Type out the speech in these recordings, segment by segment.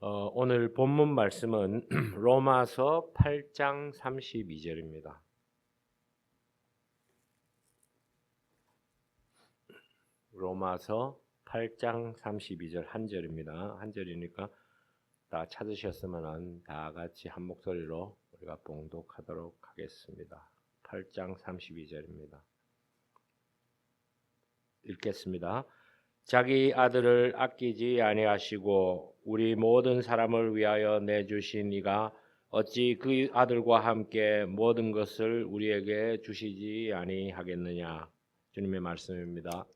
오늘 본문 말씀은 로마서 8장 32절입니다. 로마서 8장 32절 한 절입니다. 한 절이니까 다 찾으셨으면 다 같이 한 목소리로 우리가 봉독하도록 하겠습니다. 8장 32절입니다. 읽겠습니다. 자기 아들을 아끼지 아니하시고 우리 모든 사람을 위하여 내주신 이가 어찌 그 아들과 함께 모든 것을 우리에게 주시지 아니하겠느냐. 주님의 말씀입니다.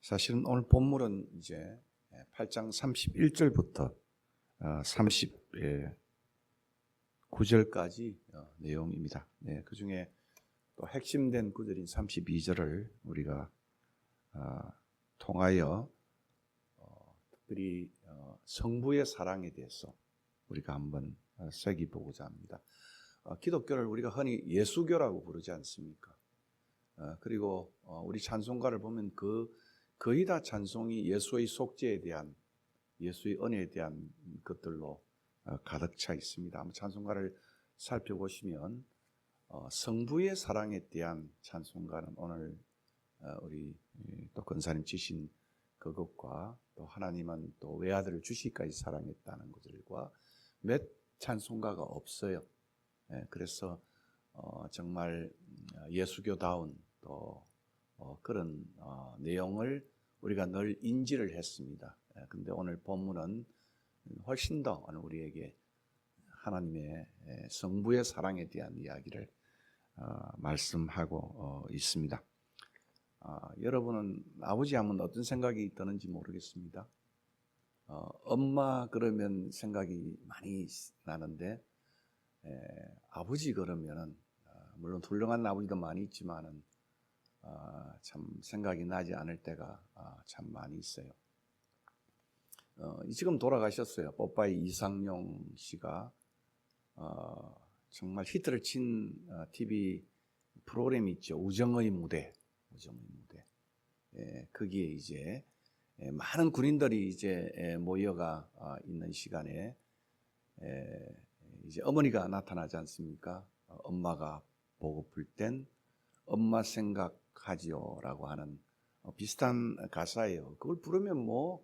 사실은 오늘 본문은 이제 8장 31절부터 39절까지 내용입니다. 그 중에 또 핵심된 구절인 32절을 우리가 통하여 특별히 성부의 사랑에 대해서 우리가 한번 새기보고자 합니다. 기독교를 우리가 흔히 예수교라고 부르지 않습니까? 그리고 우리 찬송가를 보면 거의 다 찬송이 예수의 속죄에 대한, 예수의 은혜에 대한 것들로 가득 차 있습니다. 한번 찬송가를 살펴보시면 성부의 사랑에 대한 찬송가는 오늘 우리 또 권사님 주신 그것과 또 하나님은 또 외아들을 주시기까지 사랑했다는 것들과 몇 찬송가가 없어요. 그래서 정말 예수교다운 또 그런 내용을 우리가 늘 인지를 했습니다. 근데 오늘 본문은 훨씬 더 우리에게 하나님의 성부의 사랑에 대한 이야기를 말씀하고 있습니다. 여러분은 아버지 하면 어떤 생각이 드는지 모르겠습니다. 엄마 그러면 생각이 많이 나는데 아버지 그러면은 물론 훌륭한 아버지도 많이 있지만은 참 생각이 나지 않을 때가 참 많이 있어요. 지금 돌아가셨어요. 뽀빠이 이상용 씨가 정말 히트를 친 TV 프로그램이 있죠. 우정의 무대. 거기에 이제 많은 군인들이 이제 모여가 있는 시간에 이제 어머니가 나타나지 않습니까? 엄마가 보고플 땐 엄마 생각하지요라고 하는 비슷한 가사예요. 그걸 부르면 뭐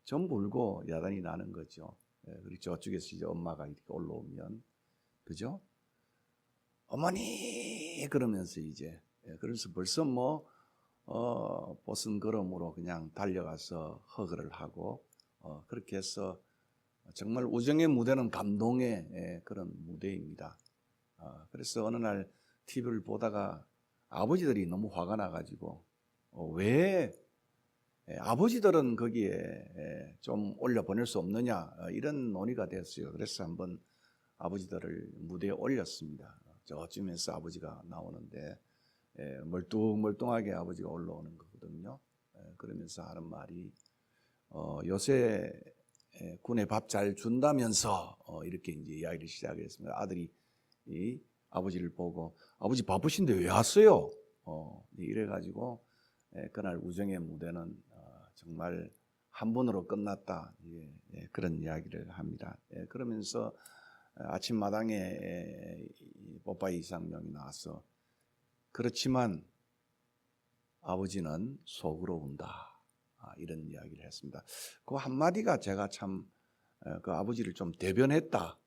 전부 울고 야단이 나는 거죠. 그리고 저쪽에서 이제 엄마가 이렇게 올라오면, 그죠? 어머니 그러면서 이제 그래서 벌써 뭐 보슨 걸음으로 그냥 달려가서 허그를 하고 그렇게 해서 정말 우정의 무대는 감동의 그런 무대입니다. 그래서 어느 날 TV를 보다가 아버지들이 너무 화가 나가지고 왜 아버지들은 거기에 좀 올려보낼 수 없느냐 이런 논의가 됐어요. 그래서 한번 아버지들을 무대에 올렸습니다. 저쯤에서 아버지가 나오는데 멀뚱멀뚱하게 아버지가 올라오는 거거든요. 그러면서 하는 말이 요새 군에 밥 잘 준다면서 이렇게 이제 이야기를 시작했습니다. 아들이 이 아버지를 보고 아버지 바쁘신데 왜 왔어요? 이래가지고 그날 우정의 무대는 정말 한 번으로 끝났다. 그런 이야기를 합니다. 그러면서 아침마당에 뽀빠이 이상명이 나와서 그렇지만 아버지는 속으로 운다. 이런 이야기를 했습니다. 그 한마디가 제가 참 그 아버지를 좀 대변했다.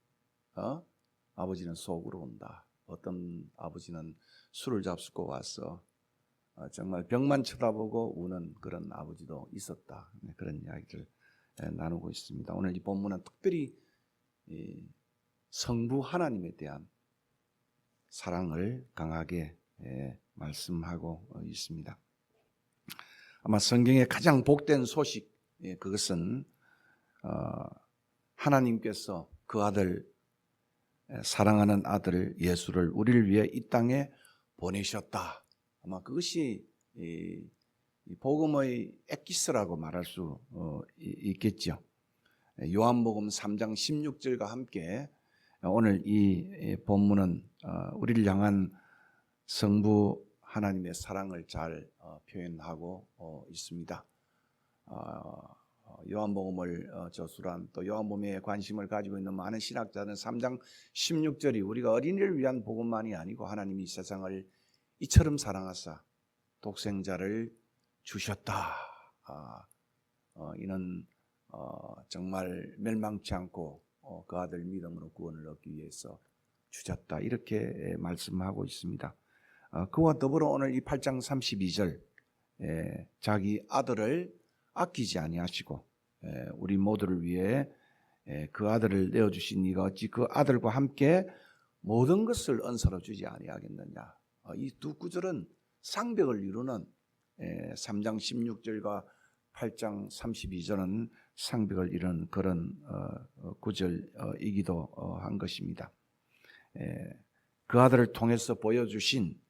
아버지는 속으로 운다. 어떤 아버지는 술을 잡수고 와서 정말 벽만 쳐다보고 우는 그런 아버지도 있었다. 그런 이야기를 나누고 있습니다. 오늘 이 본문은 특별히 성부 하나님에 대한 사랑을 강하게 말씀하고 있습니다. 아마 성경의 가장 복된 소식, 그것은 하나님께서 그 아들, 사랑하는 아들 예수를 우리를 위해 이 땅에 보내셨다. 아마 그것이 이 복음의 엑기스라고 말할 수 있겠죠. 요한복음 3장 16절과 함께 오늘 이 본문은 우리를 향한 성부 하나님의 사랑을 잘 표현하고 있습니다. 요한복음을 저술한 또 요한복음에 관심을 가지고 있는 많은 신학자들은 3장 16절이 우리가 어린이를 위한 복음만이 아니고 하나님이 세상을 이처럼 사랑하사 독생자를 주셨다. 이는 정말 멸망치 않고 그 아들 믿음으로 구원을 얻기 위해서 주셨다. 이렇게 말씀하고 있습니다. 그와 더불어 오늘 이 8장 32절 자기 아들을 아끼지 아니하시고 우리 모두를 위해 그 아들을 내어주신 이가 어찌 그 아들과 함께 모든 것을 은사로 주지 아니하겠느냐. 이 두 구절은 상벽을 이루는 3장 16절과 8장 32절은 상벽을 이루는 그런 구절이기도 한 것입니다. 그 아들을 통해서 보여주신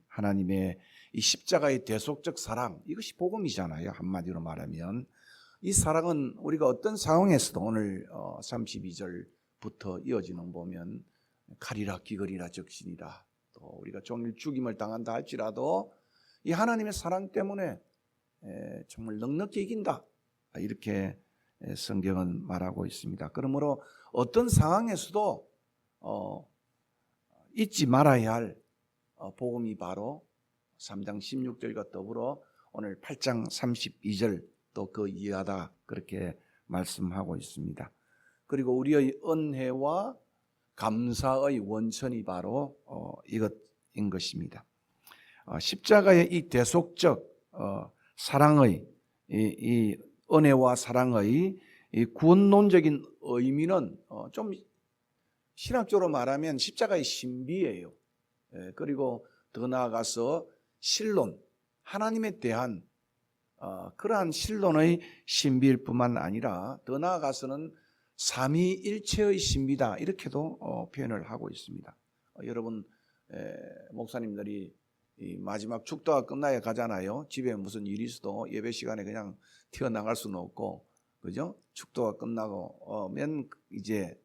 하나님의 이 십자가의 대속적 사랑, 이것이 복음이잖아요. 한마디로 말하면 이 사랑은 우리가 어떤 상황에서도 오늘 32절부터 이어지는 보면 칼이라 기거리라 적신이라, 또 우리가 종일 죽임을 당한다 할지라도 이 하나님의 사랑 때문에 정말 넉넉히 이긴다, 이렇게 성경은 말하고 있습니다. 그러므로 어떤 상황에서도 잊지 말아야 할 복음이 바로 3장 16절과 더불어 오늘 8장 32절 또 그 이하다, 그렇게 말씀하고 있습니다. 그리고 우리의 은혜와 감사의 원천이 바로 이것인 것입니다. 십자가의 이 대속적 사랑의 이 은혜와 사랑의 이 구원론적인 의미는 좀 신학적으로 말하면 십자가의 신비예요. 그리고 더 나아가서 신론, 하나님에 대한 그러한 신론의 신비일 뿐만 아니라 더 나아가서는 삼위일체의 신비다, 이렇게도 표현을 하고 있습니다. 여러분, 목사님들이 이 마지막 축도가 끝나야 가잖아요. 집에 무슨 일이 있어도 예배 시간에 그냥 튀어나갈 수는 없고, 그죠? 축도가 끝나고면 이제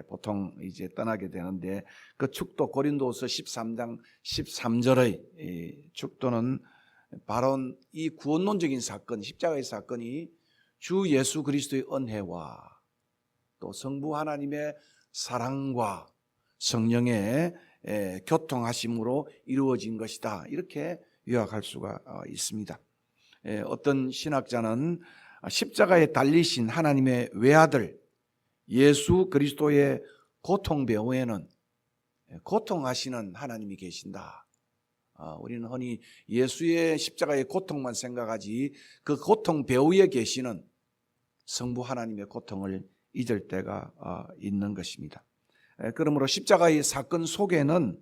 보통 이제 떠나게 되는데, 그 축도 고린도서 13장 13절의 축도는 바로 이 구원론적인 사건, 십자가의 사건이 주 예수 그리스도의 은혜와 또 성부 하나님의 사랑과 성령의 교통하심으로 이루어진 것이다, 이렇게 요약할 수가 있습니다. 어떤 신학자는 십자가에 달리신 하나님의 외아들 예수 그리스도의 고통 배후에는 고통하시는 하나님이 계신다. 우리는 흔히 예수의 십자가의 고통만 생각하지 그 고통 배후에 계시는 성부 하나님의 고통을 잊을 때가 있는 것입니다. 그러므로 십자가의 사건 속에는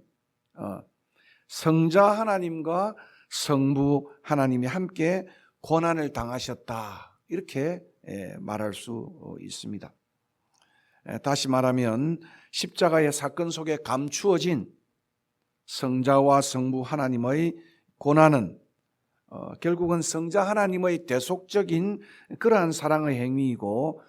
성자 하나님과 성부 하나님이 함께 고난을 당하셨다, 이렇게 말할 수 있습니다. 다시 말하면 십자가의 사건 속에 감추어진 성자와 성부 하나님의 고난은 결국은 성자 하나님의 대속적인 그러한 사랑의 행위이고,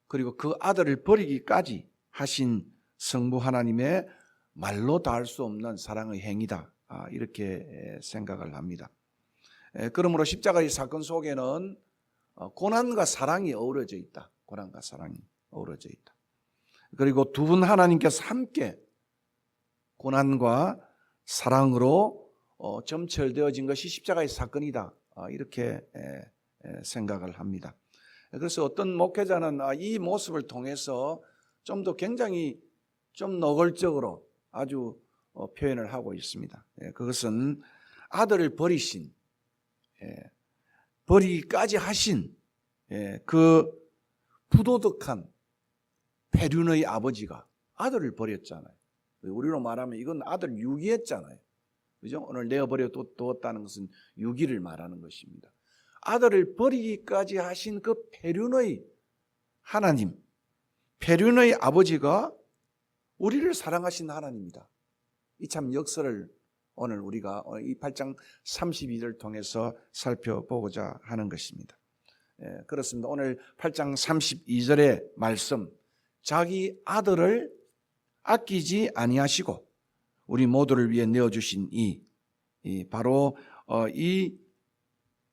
그리고 그 아들을 버리기까지 하신 성부 하나님의 말로 다 할 수 없는 사랑의 행위다, 이렇게 생각을 합니다. 그러므로 십자가의 사건 속에는 고난과 사랑이 어우러져 있다. 고난과 사랑이 어우러져 있다. 그리고 두 분 하나님께서 함께 고난과 사랑으로 점철되어진 것이 십자가의 사건이다, 이렇게 생각을 합니다. 그래서 어떤 목회자는 이 모습을 통해서 좀 더 굉장히 좀 노골적으로 아주 표현을 하고 있습니다. 그것은 아들을 버리신, 버리기까지 하신 그 부도덕한 폐륜의 아버지가 아들을 버렸잖아요. 우리로 말하면 이건 아들 유기했잖아요. 그죠? 오늘 내어버려 두었다는 것은 유기를 말하는 것입니다. 아들을 버리기까지 하신 그 폐륜의 하나님, 폐륜의 아버지가 우리를 사랑하신 하나님이다. 이 참 역사를 오늘 우리가 이 8장 32절을 통해서 살펴보고자 하는 것입니다. 그렇습니다. 오늘 8장 32절의 말씀, 자기 아들을 아끼지 아니하시고 우리 모두를 위해 내어주신 이 바로 이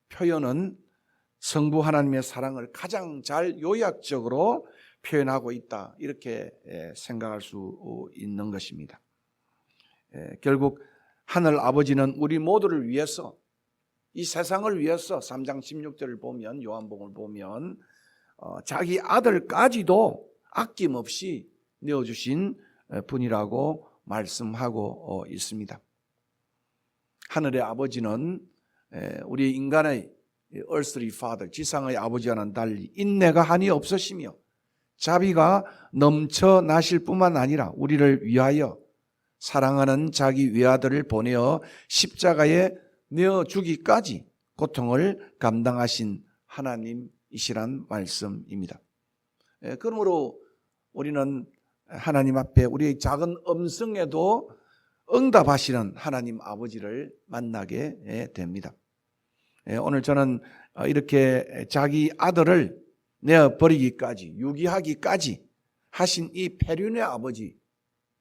표현은 성부 하나님의 사랑을 가장 잘 요약적으로 표현하고 있다, 이렇게 생각할 수 있는 것입니다. 결국 하늘 아버지는 우리 모두를 위해서, 이 세상을 위해서 3장 16절을 보면, 요한복음을 보면 자기 아들까지도 아낌없이 내어주신 분이라고 말씀하고 있습니다. 하늘의 아버지는 우리 인간의 earthly father, 지상의 아버지와는 달리 인내가 한이 없으시며 자비가 넘쳐나실 뿐만 아니라 우리를 위하여 사랑하는 자기 외아들을 보내어 십자가에 내어주기까지 고통을 감당하신 하나님이시란 말씀입니다. 그러므로 우리는 하나님 앞에 우리의 작은 음성에도 응답하시는 하나님 아버지를 만나게 됩니다. 오늘 저는 이렇게 자기 아들을 내어버리기까지, 유기하기까지 하신 이 폐륜의 아버지,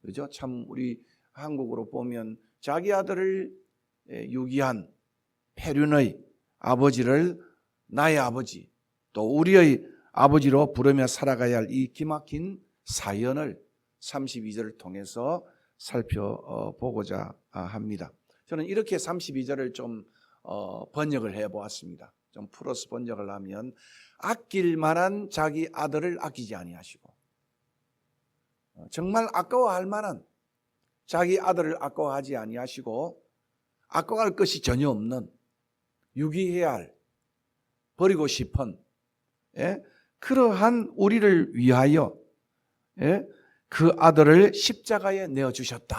그죠? 참 우리 한국으로 보면 자기 아들을 유기한 폐륜의 아버지를 나의 아버지, 또 우리의 아버지로 부르며 살아가야 할 이 기막힌 사연을 32절을 통해서 살펴보고자 합니다. 저는 이렇게 32절을 좀 번역을 해보았습니다. 좀 풀어서 번역을 하면, 아낄 만한 자기 아들을 아끼지 아니하시고, 정말 아까워할 만한 자기 아들을 아까워하지 아니하시고, 아까워할 것이 전혀 없는, 유기해야 할, 버리고 싶은 그러한 우리를 위하여 그 아들을 십자가에 내어주셨다.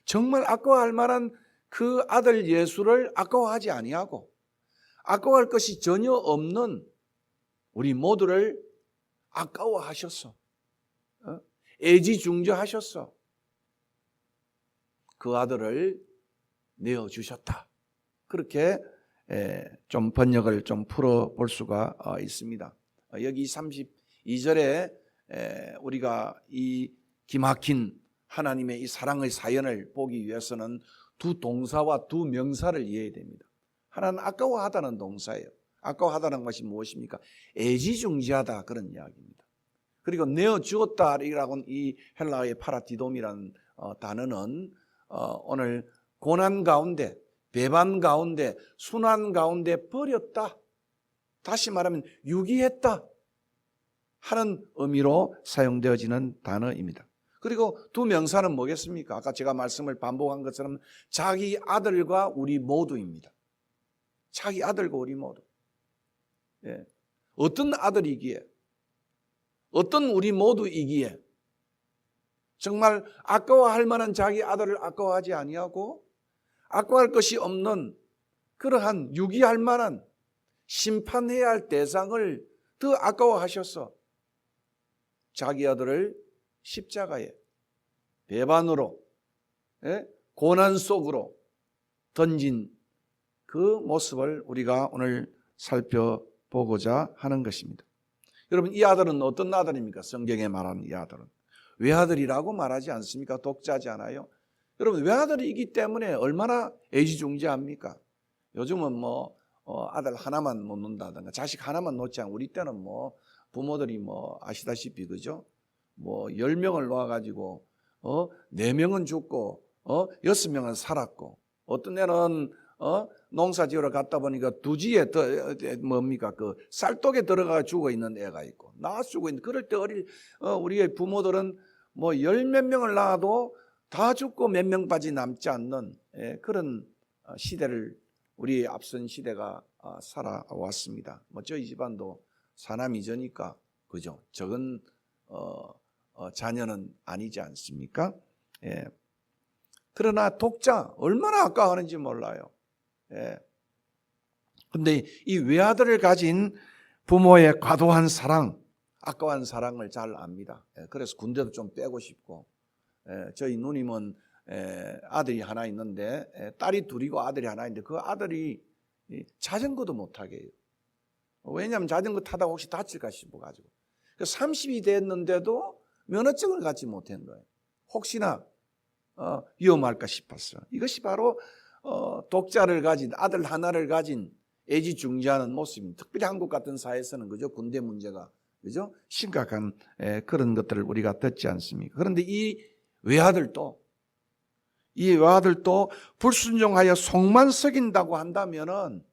정말 아까워할 만한 그 아들 예수를 아까워하지 아니하고 아까워할 것이 전혀 없는 우리 모두를 아까워하셨어. 애지중지하셨어. 그 아들을 내어주셨다. 그렇게 좀 번역을 좀 풀어볼 수가 있습니다. 여기 32절에 우리가 이 기막힌 하나님의 이 사랑의 사연을 보기 위해서는 두 동사와 두 명사를 이해해야 됩니다. 하나는 아까워하다는 동사예요. 아까워하다는 것이 무엇입니까? 애지중지하다, 그런 이야기입니다. 그리고 내어주었다라고는 이 헬라어의 파라디돔이라는 단어는 오늘 고난 가운데, 배반 가운데, 순환 가운데 버렸다, 다시 말하면 유기했다 하는 의미로 사용되어지는 단어입니다. 그리고 두 명사는 뭐겠습니까? 아까 제가 말씀을 반복한 것처럼 자기 아들과 우리 모두입니다. 자기 아들과 우리 모두. 어떤 아들이기에, 어떤 우리 모두이기에 정말 아까워할 만한 자기 아들을 아까워하지 아니하고 아까워할 것이 없는 그러한 유기할 만한, 심판해야 할 대상을 더 아까워하셔서 자기 아들을 십자가에 배반으로, 고난 속으로 던진 그 모습을 우리가 오늘 살펴보고자 하는 것입니다. 여러분, 이 아들은 어떤 아들입니까? 성경에 말하는 이 아들은 외아들이라고 말하지 않습니까? 독자지 않아요? 여러분, 외아들이기 때문에 얼마나 애지중지합니까? 요즘은 뭐 아들 하나만 놓는다든가 자식 하나만 놓지 않고, 우리 때는 뭐 부모들이 뭐 아시다시피, 그죠? 뭐 10명을 놓아가지고 4명은 죽고 6명은 살았고, 어떤 애는 농사 지으러 갔다 보니까 두지에 뭡니까, 그 쌀독에 들어가 죽어 있는 애가 있고, 나 죽어 있는, 그럴 때 우리의 부모들은 뭐 10몇 명을 낳아도 다 죽고 몇 명까지 남지 않는 그런 시대를, 우리 앞선 시대가 살아왔습니다. 뭐 저희 집안도 사남이저니까, 그죠? 적은 자녀는 아니지 않습니까? 그러나 독자 얼마나 아까워하는지 몰라요. 근데 이 외아들을 가진 부모의 과도한 사랑, 아까운 사랑을 잘 압니다. 그래서 군대도 좀 빼고 싶고, 저희 누님은 아들이 하나 있는데, 딸이 둘이고 아들이 하나 있는데, 그 아들이 자전거도 못하게 해요. 왜냐하면 자전거 타다가 혹시 다칠까 싶어가지고. 30이 됐는데도 면허증을 갖지 못한 거예요. 혹시나 위험할까 싶었어. 이것이 바로 독자를 가진, 아들 하나를 가진 애지중지하는 모습입니다. 특별히 한국 같은 사회에서는 그죠? 군대 문제가 그죠? 심각한 그런 것들을 우리가 듣지 않습니까? 그런데 이 외아들도 불순종하여 속만 썩인다고 한다면은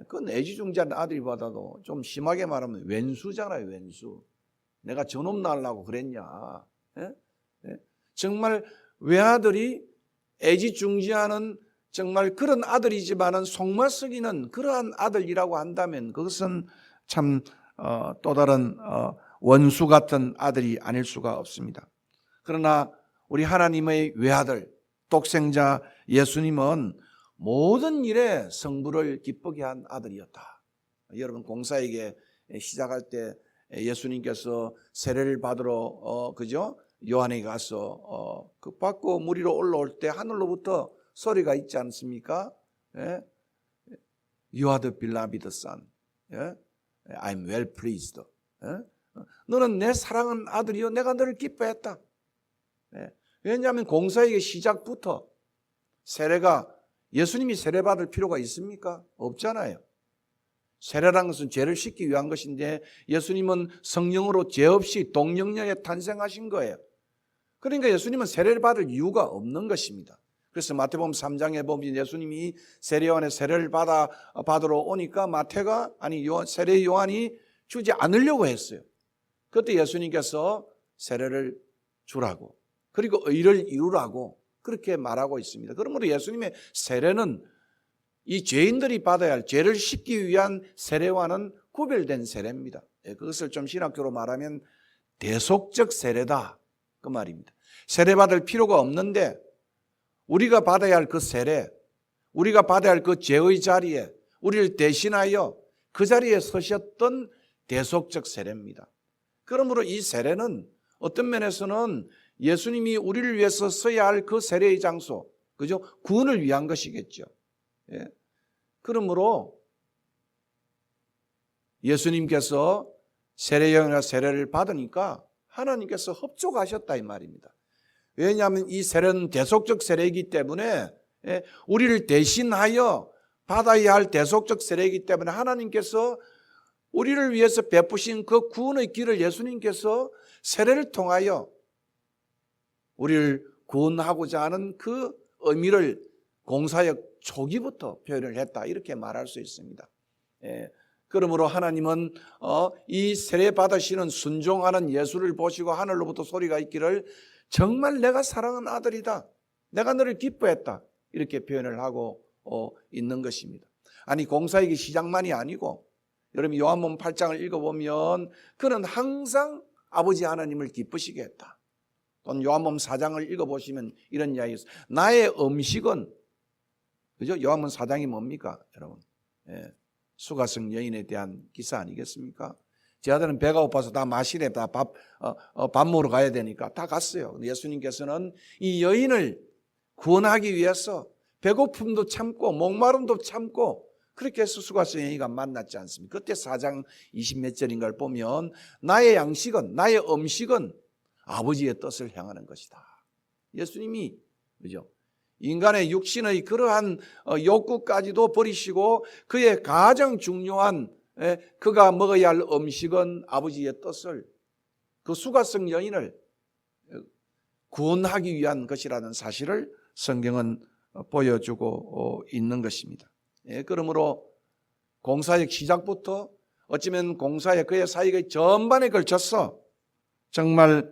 그건 애지중지한 아들보다도 좀 심하게 말하면 왼수잖아요, 왼수. 내가 저놈 낳으려고 그랬냐? 예? 예? 정말 외아들이 애지중지하는 정말 그런 아들이지만은 속만 썩이는 그러한 아들이라고 한다면 그것은 참 또 다른 원수 같은 아들이 아닐 수가 없습니다. 그러나 우리 하나님의 외아들, 독생자 예수님은 모든 일에 성부를 기쁘게 한 아들이었다. 여러분 공사에게 시작할 때 예수님께서 세례를 받으러 그죠? 요한에게 가서 그 받고 물 위로 올라올 때 하늘로부터 소리가 있지 않습니까? 예? You are the beloved son. 예? I'm well pleased. 예? 너는 내 사랑하는 아들이요, 내가 너를 기뻐했다. 예? 왜냐하면 공사에게 시작부터 세례가 예수님이 세례 받을 필요가 있습니까? 없잖아요. 세례라는 것은 죄를 씻기 위한 것인데 예수님은 성령으로 죄 없이 동정녀에 탄생하신 거예요. 그러니까 예수님은 세례를 받을 이유가 없는 것입니다. 그래서 마태복음 3장에 보면 예수님이 세례요한의 세례를 받으러 오니까 세례 요한이 주지 않으려고 했어요. 그때 예수님께서 세례를 주라고, 그리고 의를 이루라고 그렇게 말하고 있습니다. 그러므로 예수님의 세례는 이 죄인들이 받아야 할 죄를 씻기 위한 세례와는 구별된 세례입니다. 그것을 좀 신학교로 말하면 대속적 세례다 그 말입니다. 세례 받을 필요가 없는데 우리가 받아야 할 그 세례, 우리가 받아야 할 그 죄의 자리에 우리를 대신하여 그 자리에 서셨던 대속적 세례입니다. 그러므로 이 세례는 어떤 면에서는 예수님이 우리를 위해서 서야 할 그 세례의 장소, 그죠? 구원을 위한 것이겠죠. 예. 그러므로 예수님께서 세례요한의 세례를 받으니까 하나님께서 협조하셨다 이 말입니다. 왜냐하면 이 세례는 대속적 세례이기 때문에 우리를 대신하여 받아야 할 대속적 세례이기 때문에 하나님께서 우리를 위해서 베푸신 그 구원의 길을 예수님께서 세례를 통하여 우리를 구원하고자 하는 그 의미를 공사역 초기부터 표현을 했다 이렇게 말할 수 있습니다. 그러므로 하나님은 이 세례 받으시는 순종하는 예수를 보시고 하늘로부터 소리가 있기를 정말 내가 사랑하는 아들이다, 내가 너를 기뻐했다 이렇게 표현을 하고 있는 것입니다. 아니 공사역의 시작만이 아니고 여러분 요한복음 8장을 읽어보면 그는 항상 아버지 하나님을 기쁘시게 했다. 또는 요한복음 4장을 읽어보시면 이런 이야기 있어요. 나의 음식은 그죠? 요한복음 4장이 뭡니까 여러분? 수가성 여인에 대한 기사 아니겠습니까? 제 아들은 배가 고파서 다 마시래, 다 밥 먹으러 가야 되니까 다 갔어요. 예수님께서는 이 여인을 구원하기 위해서 배고픔도 참고 목마름도 참고 그렇게 해서 수가성 여인이 만났지 않습니까? 그때 4장 20몇 절인가를 보면 나의 양식은, 나의 음식은 아버지의 뜻을 향하는 것이다. 예수님이 그죠? 인간의 육신의 그러한 욕구까지도 버리시고 그의 가장 중요한 그가 먹어야 할 음식은 아버지의 뜻을, 그 수가성 여인을 구원하기 위한 것이라는 사실을 성경은 보여주고 있는 것입니다. 그러므로 공사역 시작부터 어쩌면 공사역 그의 사역의 전반에 걸쳐서 정말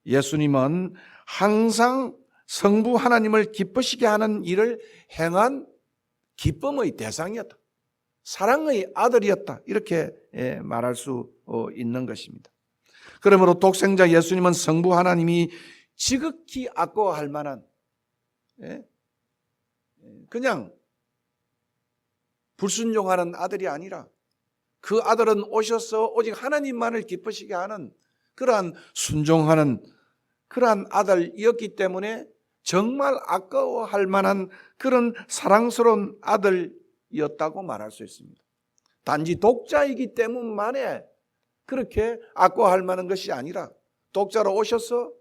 예수님은 항상 성부 하나님을 기쁘시게 하는 일을 행한 기쁨의 대상이었다. 사랑의 아들이었다. 이렇게 말할 수 있는 것입니다. 그러므로 독생자 예수님은 성부 하나님이 지극히 아까워할 만한 그냥 불순종하는 아들이 아니라 그 아들은 오셔서 오직 하나님만을 기쁘시게 하는 그러한 순종하는 그러한 아들이었기 때문에 정말 아까워할 만한 그런 사랑스러운 아들이었다고 말할 수 있습니다. 단지 독자이기 때문만에 그렇게 아까워할 만한 것이 아니라 독자로 오셔서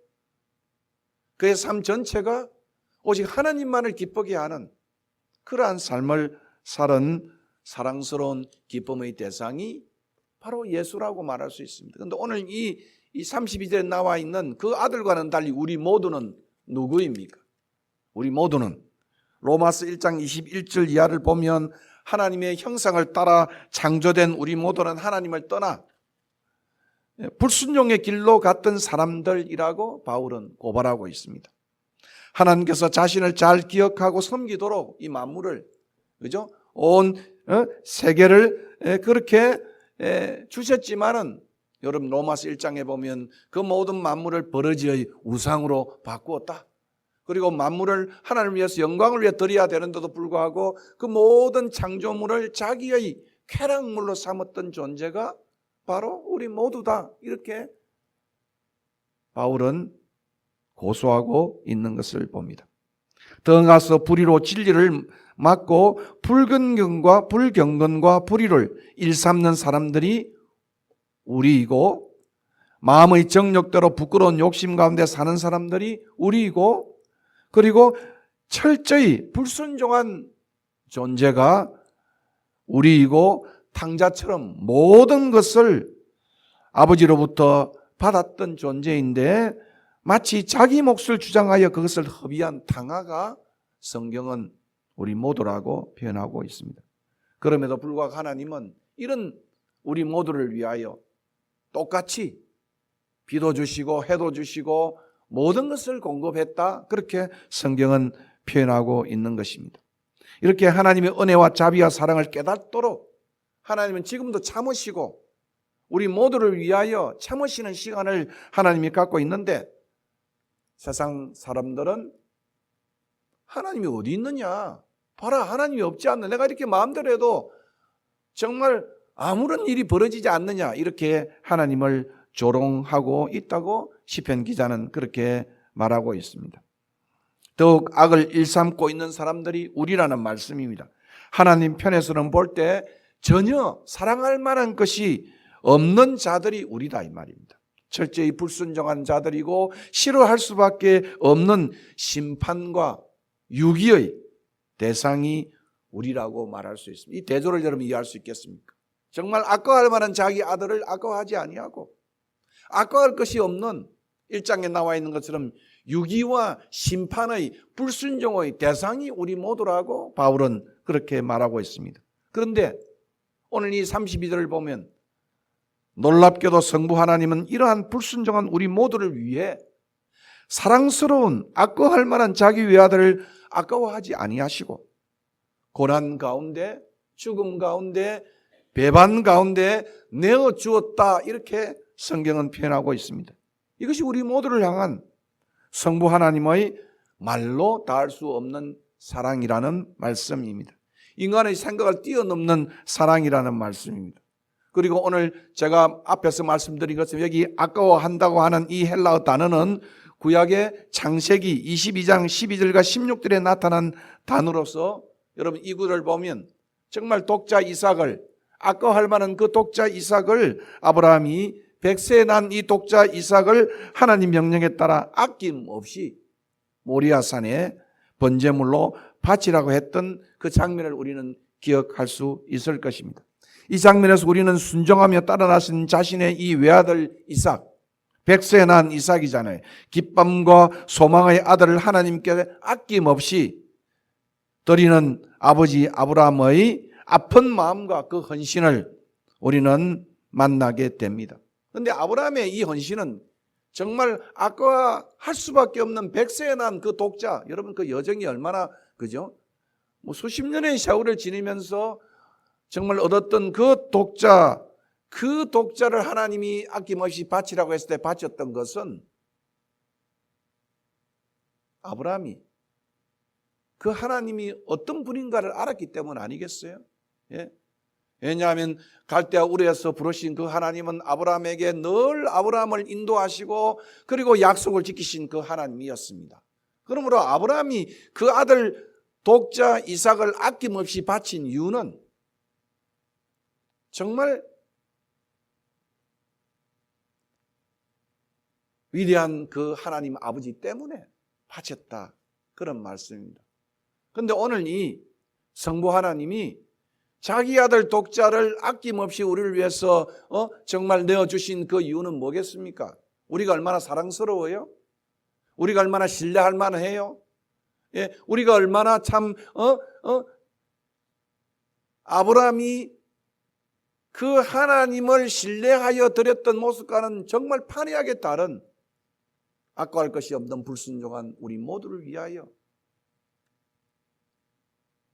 그의 삶 전체가 오직 하나님만을 기쁘게 하는 그러한 삶을 살은 사랑스러운 기쁨의 대상이 바로 예수라고 말할 수 있습니다. 그런데 오늘 이 32절에 나와 있는 그 아들과는 달리 우리 모두는 누구입니까? 우리 모두는 로마서 1장 21절 이하를 보면 하나님의 형상을 따라 창조된 우리 모두는 하나님을 떠나 불순종의 길로 갔던 사람들이라고 바울은 고발하고 있습니다. 하나님께서 자신을 잘 기억하고 섬기도록 이 만물을, 그죠? 온 세계를 그렇게 주셨지만은 여러분 로마서 1장에 보면 그 모든 만물을 버러지의 우상으로 바꾸었다. 그리고 만물을 하나님을 위해서 영광을 위해 드려야 되는데도 불구하고 그 모든 창조물을 자기의 쾌락물로 삼았던 존재가 바로 우리 모두다. 이렇게 바울은 고소하고 있는 것을 봅니다. 더 나아가서 불의로 진리를 막고 불경건과 불의를 일삼는 사람들이 우리이고, 마음의 정욕대로 부끄러운 욕심 가운데 사는 사람들이 우리이고, 그리고 철저히 불순종한 존재가 우리이고, 탕자처럼 모든 것을 아버지로부터 받았던 존재인데 마치 자기 몫을 주장하여 그것을 허비한 탕아가 성경은 우리 모두라고 표현하고 있습니다. 그럼에도 불구하고 하나님은 이런 우리 모두를 위하여 똑같이 비도 주시고 해도 주시고 모든 것을 공급했다. 그렇게 성경은 표현하고 있는 것입니다. 이렇게 하나님의 은혜와 자비와 사랑을 깨닫도록 하나님은 지금도 참으시고 우리 모두를 위하여 참으시는 시간을 하나님이 갖고 있는데, 세상 사람들은 하나님이 어디 있느냐, 봐라 하나님이 없지 않나, 내가 이렇게 마음대로 해도 정말 아무런 일이 벌어지지 않느냐, 이렇게 하나님을 조롱하고 있다고 시편 기자는 그렇게 말하고 있습니다. 더욱 악을 일삼고 있는 사람들이 우리라는 말씀입니다. 하나님 편에서는 볼 때 전혀 사랑할 만한 것이 없는 자들이 우리다 이 말입니다. 철저히 불순종한 자들이고 싫어할 수밖에 없는 심판과 유기의 대상이 우리라고 말할 수 있습니다. 이 대조를 여러분 이해할 수 있겠습니까? 정말 아까워할 만한 자기 아들을 아까워하지 아니하고 아까워할 것이 없는, 1장에 나와 있는 것처럼 유기와 심판의 불순종의 대상이 우리 모두라고 바울은 그렇게 말하고 있습니다. 그런데 오늘 이 32절을 보면 놀랍게도 성부 하나님은 이러한 불순종한 우리 모두를 위해 사랑스러운 아까워할 만한 자기 외아들을 아까워하지 아니하시고 고난 가운데, 죽음 가운데, 배반 가운데 내어 주었다, 이렇게 성경은 표현하고 있습니다. 이것이 우리 모두를 향한 성부 하나님의 말로 닿을 수 없는 사랑이라는 말씀입니다. 인간의 생각을 뛰어넘는 사랑이라는 말씀입니다. 그리고 오늘 제가 앞에서 말씀드린 것처럼 여기 아까워한다고 하는 이 헬라어 단어는 구약의 창세기 22장 12절과 16절에 나타난 단어로서 여러분 이 구절을 보면 정말 독자 이삭을, 아까워할 만한 그 독자 이삭을 아브라함이 100세에 난 이 독자 이삭을 하나님 명령에 따라 아낌없이 모리아산에 번제물로 바치라고 했던 그 장면을 우리는 기억할 수 있을 것입니다. 이 장면에서 우리는 순종하며 따라 나신 자신의 이 외아들 이삭, 100세에 난 이삭이잖아요. 기쁨과 소망의 아들을 하나님께 아낌없이 드리는 아버지 아브라함의 아픈 마음과 그 헌신을 우리는 만나게 됩니다. 그런데 아브라함의 이 헌신은 정말 아까워할 수밖에 없는 100세에 난 그 독자, 여러분 그 여정이 얼마나, 그죠? 뭐 수십 년의 세월을 지니면서 정말 얻었던 그 독자를 하나님이 아낌없이 바치라고 했을 때 바쳤던 것은 아브라함이 그 하나님이 어떤 분인가를 알았기 때문 아니겠어요? 예? 왜냐하면 갈대아 우르에서 부르신 그 하나님은 아브라함에게 늘 아브라함을 인도하시고 그리고 약속을 지키신 그 하나님이었습니다. 그러므로 아브라함이 그 아들 독자 이삭을 아낌없이 바친 이유는 정말 위대한 그 하나님 아버지 때문에 바쳤다, 그런 말씀입니다. 그런데 오늘 이 성부 하나님이 자기 아들 독자를 아낌없이 우리를 위해서 정말 내어주신 그 이유는 뭐겠습니까? 우리가 얼마나 사랑스러워요? 우리가 얼마나 신뢰할 만해요? 예, 우리가 얼마나 참 아브라함이 그 하나님을 신뢰하여 드렸던 모습과는 정말 판이하게 다른 아까할 것이 없는 불순종한 우리 모두를 위하여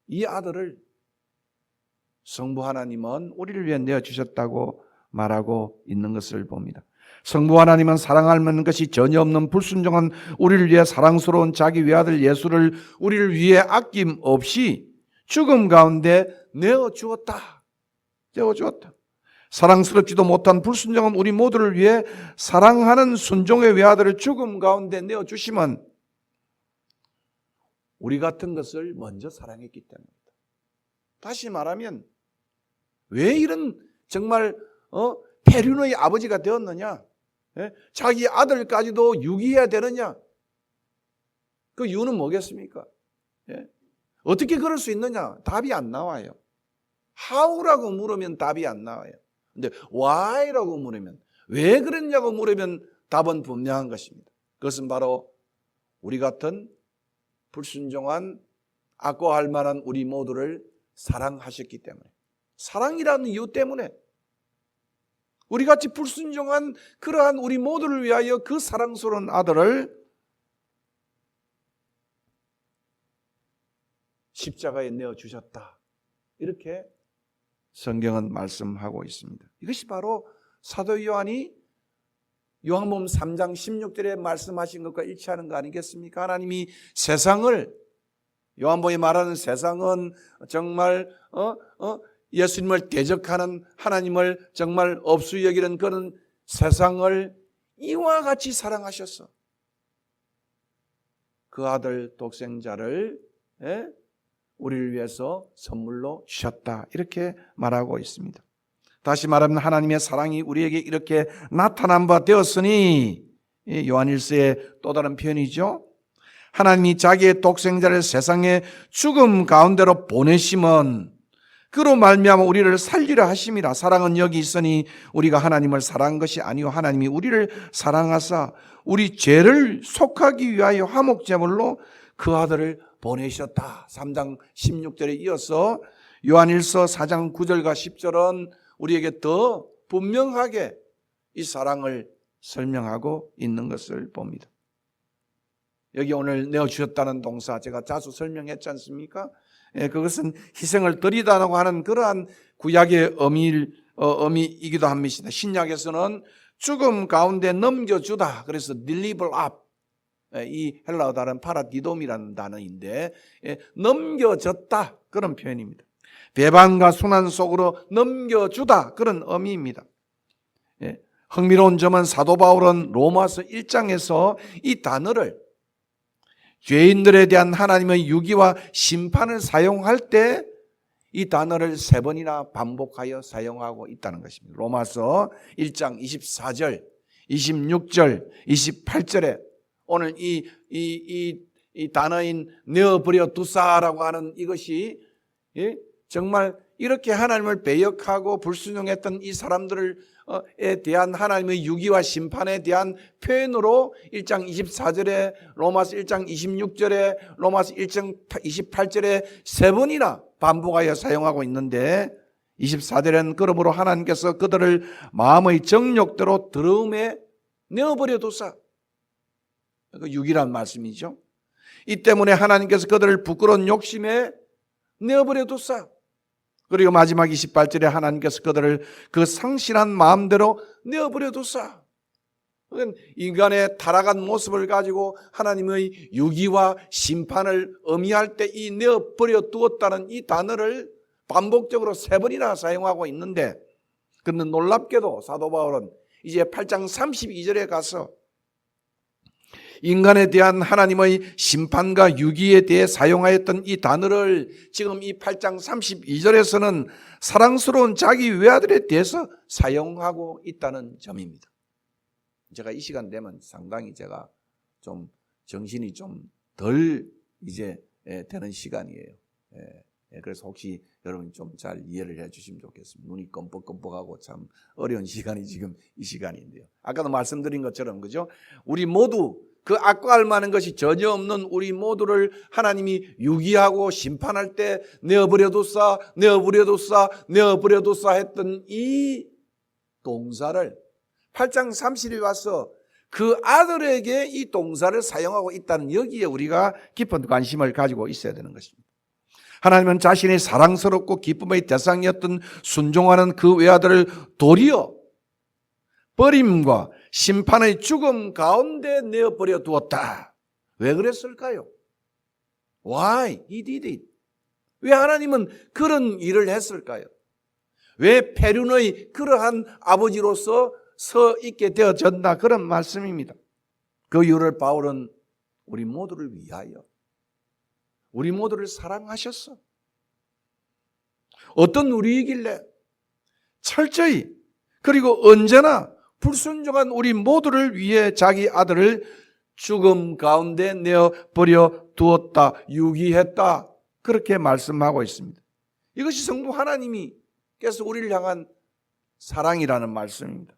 이 아들을 성부 하나님은 우리를 위해 내어주셨다고 말하고 있는 것을 봅니다. 성부 하나님은 사랑할 만한 것이 전혀 없는 불순종한 우리를 위해 사랑스러운 자기 외아들 예수를 우리를 위해 아낌없이 죽음 가운데 내어주었다. 사랑스럽지도 못한 불순종한 우리 모두를 위해 사랑하는 순종의 외아들을 죽음 가운데 내어주시면 우리 같은 것을 먼저 사랑했기 때문입니다. 다시 말하면 왜 이런 정말 폐륜의 아버지가 되었느냐? 자기 아들까지도 유기해야 되느냐? 그 이유는 뭐겠습니까? 어떻게 그럴 수 있느냐? 답이 안 나와요. How라고 물으면 답이 안 나와요. 근데 why라고 물으면, 왜 그랬냐고 물으면 답은 분명한 것입니다. 그것은 바로 우리 같은 불순종한 악고할 만한 우리 모두를 사랑하셨기 때문에, 사랑이라는 이유 때문에 우리같이 불순종한 그러한 우리 모두를 위하여 그 사랑스러운 아들을 십자가에 내어주셨다. 이렇게 성경은 말씀하고 있습니다. 이것이 바로 사도 요한이 요한복음 3장 16절에 말씀하신 것과 일치하는 거 아니겠습니까? 하나님이 세상을, 요한복음이 말하는 세상은 정말 예수님을 대적하는, 하나님을 정말 없이 여기는 그런 세상을 이와 같이 사랑하셨어. 그 아들 독생자를 우리를 위해서 선물로 주셨다. 이렇게 말하고 있습니다. 다시 말하면 하나님의 사랑이 우리에게 이렇게 나타난 바 되었으니, 요한일서의 또 다른 표현이죠. 하나님이 자기의 독생자를 세상의 죽음 가운데로 보내심은 그로 말미암아 우리를 살리려 하심이라. 사랑은 여기 있으니 우리가 하나님을 사랑한 것이 아니요 하나님이 우리를 사랑하사 우리 죄를 속하기 위하여 화목제물로 그 아들을 보내셨다. 3장 16절에 이어서 요한일서 4장 9절과 10절은 우리에게 더 분명하게 이 사랑을 설명하고 있는 것을 봅니다. 여기 오늘 내어주셨다는 동사 제가 자주 설명했지 않습니까? 그것은 희생을 드리다라고 하는 그러한 구약의 의미이기도 합니다. 신약에서는 죽음 가운데 넘겨주다. 그래서 deliver up. 이 헬라어 단어는 파라디돔이라는 단어인데 넘겨졌다. 그런 표현입니다. 배반과 순환 속으로 넘겨주다. 그런 의미입니다. 흥미로운 점은 사도 바울은 로마서 1장에서 이 단어를 죄인들에 대한 하나님의 유기와 심판을 사용할 때 이 단어를 3번이나 반복하여 사용하고 있다는 것입니다. 로마서 1장 24절, 26절, 28절에 오늘 이 단어인 내어버려 두사라고 하는 이것이 정말 이렇게 하나님을 배역하고 불순종했던 이 사람들에 대한 하나님의 유기와 심판에 대한 표현으로 1장 24절에, 로마서 1장 26절에, 로마서 1장 28절에 3번이나 반복하여 사용하고 있는데, 24절에는 그러므로 하나님께서 그들을 마음의 정욕대로 더러움에 내어버려 두사. 그 유기란 말씀이죠. 이 때문에 하나님께서 그들을 부끄러운 욕심에 내어버려 두사. 그리고 마지막 28절에 하나님께서 그들을 그 상실한 마음대로 내어버려 두사. 인간의 타락한 모습을 가지고 하나님의 유기와 심판을 의미할 때 이 내어버려 두었다는 이 단어를 반복적으로 3번이나 사용하고 있는데, 그런데 놀랍게도 사도 바울은 이제 8장 32절에 가서 인간에 대한 하나님의 심판과 유기에 대해 사용하였던 이 단어를 지금 이 8장 32절에서는 사랑스러운 자기 외아들에 대해서 사용하고 있다는 점입니다. 제가 이 시간 되면 상당히 제가 좀 정신이 좀 덜 이제 되는 시간이에요. 그래서 혹시 여러분 좀 잘 이해를 해 주시면 좋겠습니다. 눈이 껌뻑껌뻑하고 참 어려운 시간이 지금 이 시간인데요. 아까도 말씀드린 것처럼 그죠? 우리 모두 그 악과 알만한 것이 전혀 없는 우리 모두를 하나님이 유기하고 심판할 때 내어버려두사 했던 이 동사를 8장 30일에 와서 그 아들에게 이 동사를 사용하고 있다는 여기에 우리가 깊은 관심을 가지고 있어야 되는 것입니다. 하나님은 자신의 사랑스럽고 기쁨의 대상이었던 순종하는 그 외아들을 도리어 버림과 심판의 죽음 가운데 내어버려 두었다. 왜 그랬을까요? Why he did it? 왜 하나님은 그런 일을 했을까요? 왜 페륜의 그러한 아버지로서 서 있게 되어졌나 그런 말씀입니다. 그 이유를 바울은 우리 모두를 위하여 우리 모두를 사랑하셨어. 어떤 우리이길래 철저히 그리고 언제나 불순종한 우리 모두를 위해 자기 아들을 죽음 가운데 내어버려 두었다, 유기했다 그렇게 말씀하고 있습니다. 이것이 성부 하나님께서 우리를 향한 사랑이라는 말씀입니다.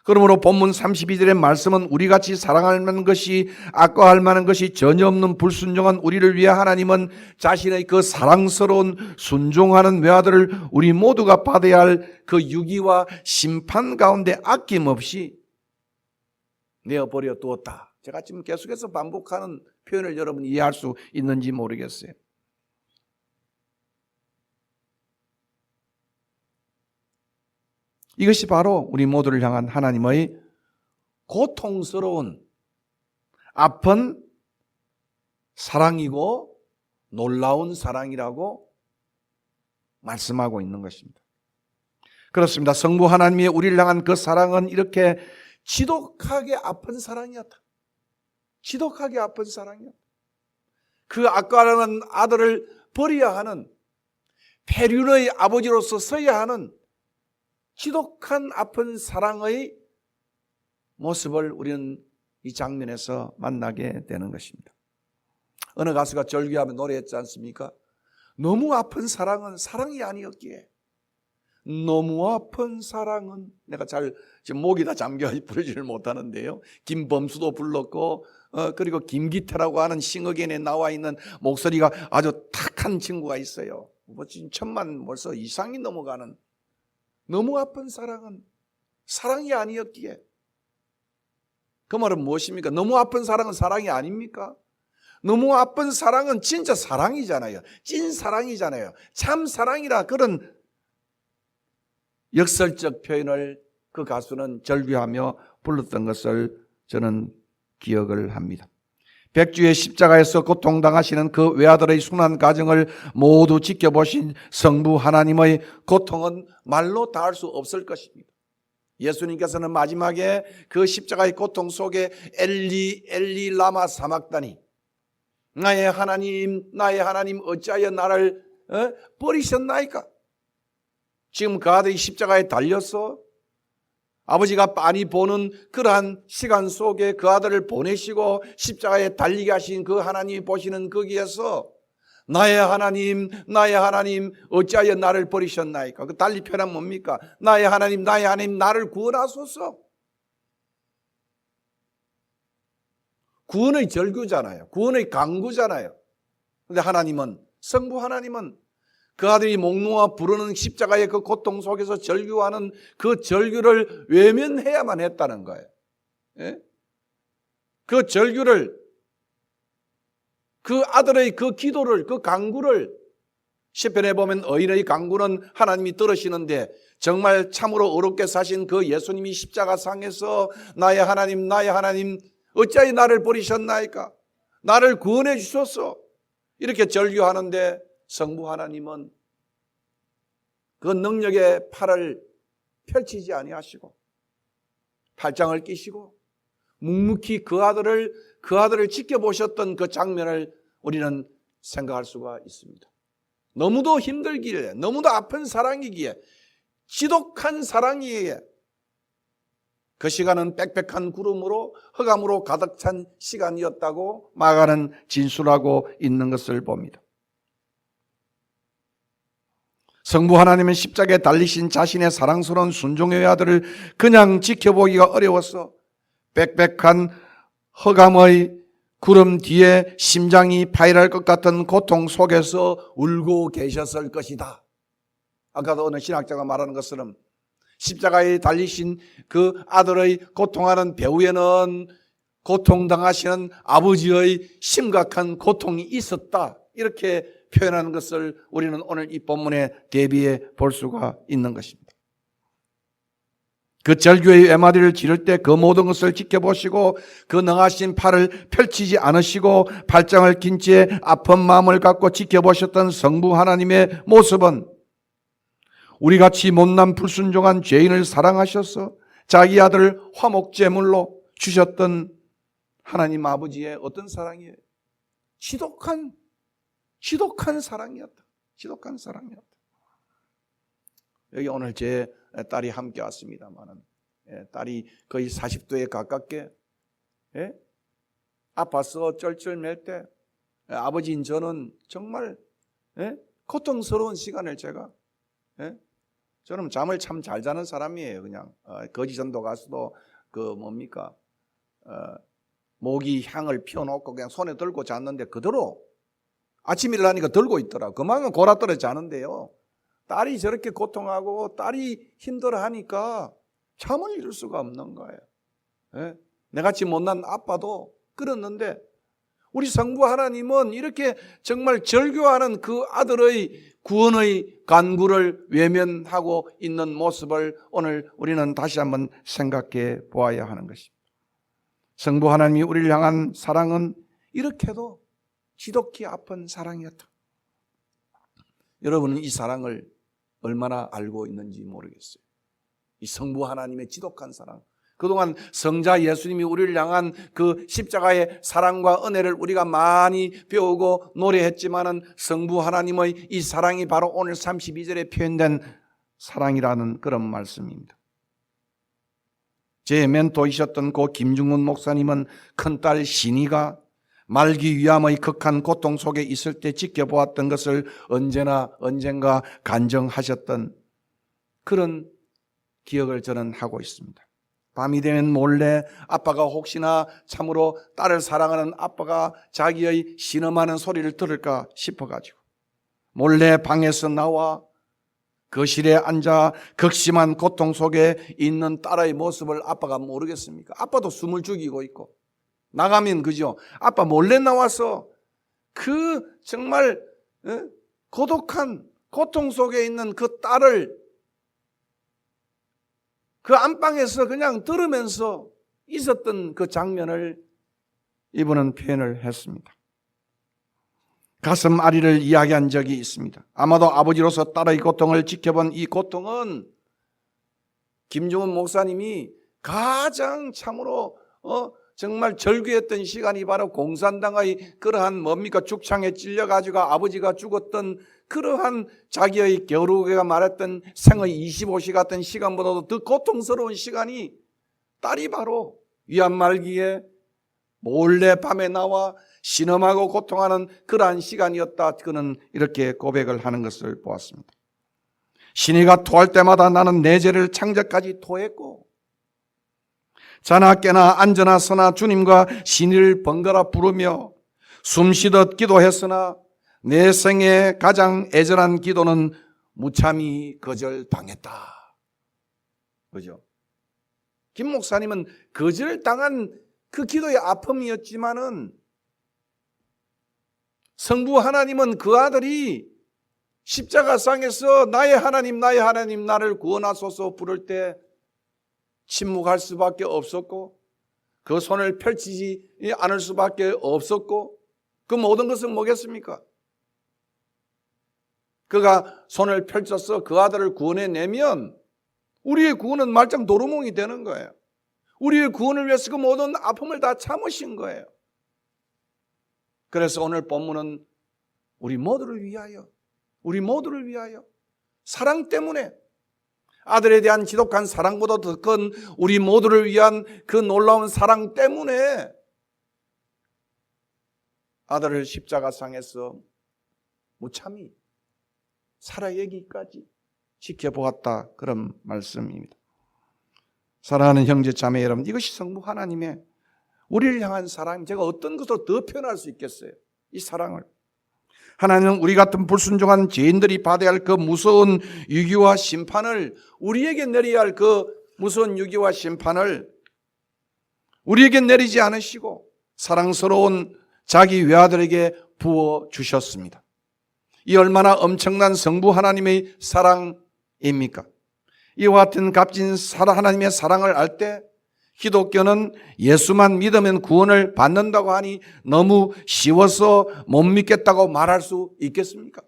그러므로 본문 32절의 말씀은 우리같이 사랑할 만한 것이 아까할 만한 것이 전혀 없는 불순종한 우리를 위해 하나님은 자신의 그 사랑스러운 순종하는 외아들을 우리 모두가 받아야 할 그 유기와 심판 가운데 아낌없이 내어버려 두었다. 제가 지금 계속해서 반복하는 표현을 여러분 이해할 수 있는지 모르겠어요. 이것이 바로 우리 모두를 향한 하나님의 고통스러운 아픈 사랑이고 놀라운 사랑이라고 말씀하고 있는 것입니다. 그렇습니다. 성부 하나님이 우리를 향한 그 사랑은 이렇게 지독하게 아픈 사랑이었다. 지독하게 아픈 사랑이었다. 그 아까라는 아들을 버려야 하는 페륜의 아버지로서 서야 하는 지독한 아픈 사랑의 모습을 우리는 이 장면에서 만나게 되는 것입니다. 어느 가수가 절규하며 노래했지 않습니까? 너무 아픈 사랑은 사랑이 아니었기에 너무 아픈 사랑은 내가 지금 목이 다 잠겨 부르지를 못하는데요. 김범수도 불렀고 그리고 김기태라고 하는 싱어게인에 나와 있는 목소리가 아주 탁한 친구가 있어요. 뭐 지금 1000만 벌써 이상이 넘어가는 너무 아픈 사랑은 사랑이 아니었기에 그 말은 무엇입니까? 너무 아픈 사랑은 사랑이 아닙니까? 너무 아픈 사랑은 진짜 사랑이잖아요. 찐 사랑이잖아요. 참 사랑이라 그런 역설적 표현을 그 가수는 절규하며 불렀던 것을 저는 기억을 합니다. 백주의 십자가에서 고통당하시는 그 외아들의 순환 과정을 모두 지켜보신 성부 하나님의 고통은 말로 다할 수 없을 것입니다. 예수님께서는 마지막에 그 십자가의 고통 속에 엘리 엘리 라마 사막다니 나의 하나님 어찌하여 나를 버리셨나이까? 지금 그 아들이 십자가에 달려서 아버지가 빤히 보는 그러한 시간 속에 그 아들을 보내시고 십자가에 달리게 하신 그 하나님이 보시는 거기에서 나의 하나님 어찌하여 나를 버리셨나이까? 그 달리 표현하면 뭡니까? 나의 하나님 나를 구원하소서. 구원의 절규잖아요. 구원의 강구잖아요. 그런데 성부 하나님은 그 아들이 목 놓아 부르는 십자가의 그 고통 속에서 절규하는 그 절규를 외면해야만 했다는 거예요. 예? 그 절규를, 그 아들의 그 기도를, 그 간구를 시편에 보면 의인의 간구는 하나님이 들으시는데 정말 참으로 어렵게 사신 그 예수님이 십자가상에서 나의 하나님 어찌하여 나를 버리셨나이까? 나를 구원해 주소서. 이렇게 절규하는데 성부 하나님은 그 능력의 팔을 펼치지 아니하시고 팔짱을 끼시고 묵묵히 그 아들을 지켜보셨던 그 장면을 우리는 생각할 수가 있습니다. 너무도 힘들기에, 너무도 아픈 사랑이기에, 지독한 사랑이기에 그 시간은 빽빽한 구름으로 흑암으로 가득 찬 시간이었다고 마가는 진술하고 있는 것을 봅니다. 성부 하나님은 십자가에 달리신 자신의 사랑스러운 순종의 아들을 그냥 지켜보기가 어려웠어. 빽빽한 허감의 구름 뒤에 심장이 파열할 것 같은 고통 속에서 울고 계셨을 것이다. 아까도 어느 신학자가 말하는 것처럼 십자가에 달리신 그 아들의 고통하는 배후에는 고통당하시는 아버지의 심각한 고통이 있었다. 이렇게 표현하는 것을 우리는 오늘 이 본문에 대비해 볼 수가 있는 것입니다. 그 절규의 외마디를 지를 때 그 모든 것을 지켜보시고 그 능하신 팔을 펼치지 않으시고 발장을 긴 채 아픈 마음을 갖고 지켜보셨던 성부 하나님의 모습은 우리같이 못난 불순종한 죄인을 사랑하셔서 자기 아들을 화목제물로 주셨던 하나님 아버지의 어떤 사랑이에요? 지독한 사랑이었다. 지독한 사랑이었다. 여기 오늘 제 딸이 함께 왔습니다만은 딸이 거의 40도에 가깝게 아파서 쩔쩔맬 때 아버지인 저는 정말 고통스러운 시간을 제가 저는 잠을 참 잘 자는 사람이에요. 그냥 거지전도 가서도 그 뭡니까 모기 향을 피워놓고 그냥 손에 들고 잤는데 그대로 아침 일어나니까 들고 있더라. 그만큼 골아떨어 자는데요. 딸이 저렇게 고통하고 딸이 힘들어하니까 잠을 이룰 수가 없는 거예요. 내같이 못난 아빠도 그랬는데 우리 성부 하나님은 이렇게 정말 절규하는 그 아들의 구원의 간구를 외면하고 있는 모습을 오늘 우리는 다시 한번 생각해 보아야 하는 것입니다. 성부 하나님이 우리를 향한 사랑은 이렇게도 지독히 아픈 사랑이었다. 여러분은 이 사랑을 얼마나 알고 있는지 모르겠어요. 이 성부 하나님의 지독한 사랑. 그동안 성자 예수님이 우리를 향한 그 십자가의 사랑과 은혜를 우리가 많이 배우고 노래했지만은 성부 하나님의 이 사랑이 바로 오늘 32절에 표현된 사랑이라는 그런 말씀입니다. 제 멘토이셨던 고 김중문 목사님은 큰딸 신이가 말기 위암의 극한 고통 속에 있을 때 지켜보았던 것을 언젠가 간증하셨던 그런 기억을 저는 하고 있습니다. 밤이 되면 몰래 아빠가 혹시나 참으로 딸을 사랑하는 아빠가 자기의 신음하는 소리를 들을까 싶어가지고 몰래 방에서 나와 거실에 앉아 극심한 고통 속에 있는 딸의 모습을 아빠가 모르겠습니까? 아빠도 숨을 죽이고 있고 나가면 그죠? 아빠 몰래 나와서 그 정말 고독한 고통 속에 있는 그 딸을 그 안방에서 그냥 들으면서 있었던 그 장면을 이분은 표현을 했습니다. 가슴 아리를 이야기한 적이 있습니다. 아마도 아버지로서 딸의 고통을 지켜본 이 고통은 김중훈 목사님이 가장 참으로 정말 절규했던 시간이 바로 공산당의 그러한 뭡니까 죽창에 찔려가지고 아버지가 죽었던 그러한 자기의 겨루개가 말했던 생의 25시 같은 시간보다도 더 고통스러운 시간이 딸이 바로 위암 말기에 몰래 밤에 나와 신음하고 고통하는 그러한 시간이었다. 그는 이렇게 고백을 하는 것을 보았습니다. 신이가 토할 때마다 나는 내 죄를 창자까지 토했고 자나 깨나 앉으나 서나 주님과 신이를 번갈아 부르며 숨쉬듯 기도했으나 내 생에 가장 애절한 기도는 무참히 거절당했다. 그죠? 김 목사님은 거절당한 그 기도의 아픔이었지만은 성부 하나님은 그 아들이 십자가상에서 나의 하나님 나를 구원하소서 부를 때 침묵할 수밖에 없었고 그 손을 펼치지 않을 수밖에 없었고 그 모든 것은 뭐겠습니까? 그가 손을 펼쳐서 그 아들을 구원해내면 우리의 구원은 말짱 도루묵이 되는 거예요. 우리의 구원을 위해서 그 모든 아픔을 다 참으신 거예요. 그래서 오늘 본문은 우리 모두를 위하여 사랑 때문에 아들에 대한 지독한 사랑보다 더 큰 우리 모두를 위한 그 놀라운 사랑 때문에 아들을 십자가상에서 무참히 살아야기까지 지켜보았다, 그런 말씀입니다. 사랑하는 형제 자매 여러분, 이것이 성부 하나님의 우리를 향한 사랑, 제가 어떤 것으로 더 표현할 수 있겠어요? 이 사랑을. 하나님은 우리 같은 불순종한 죄인들이 받아야 할 그 무서운 유기와 심판을, 우리에게 내려야 할 그 무서운 유기와 심판을 우리에게 내리지 않으시고 사랑스러운 자기 외아들에게 부어주셨습니다. 이 얼마나 엄청난 성부 하나님의 사랑입니까? 이와 같은 값진 하나님의 사랑을 알 때 기독교는 예수만 믿으면 구원을 받는다고 하니 너무 쉬워서 못 믿겠다고 말할 수 있겠습니까?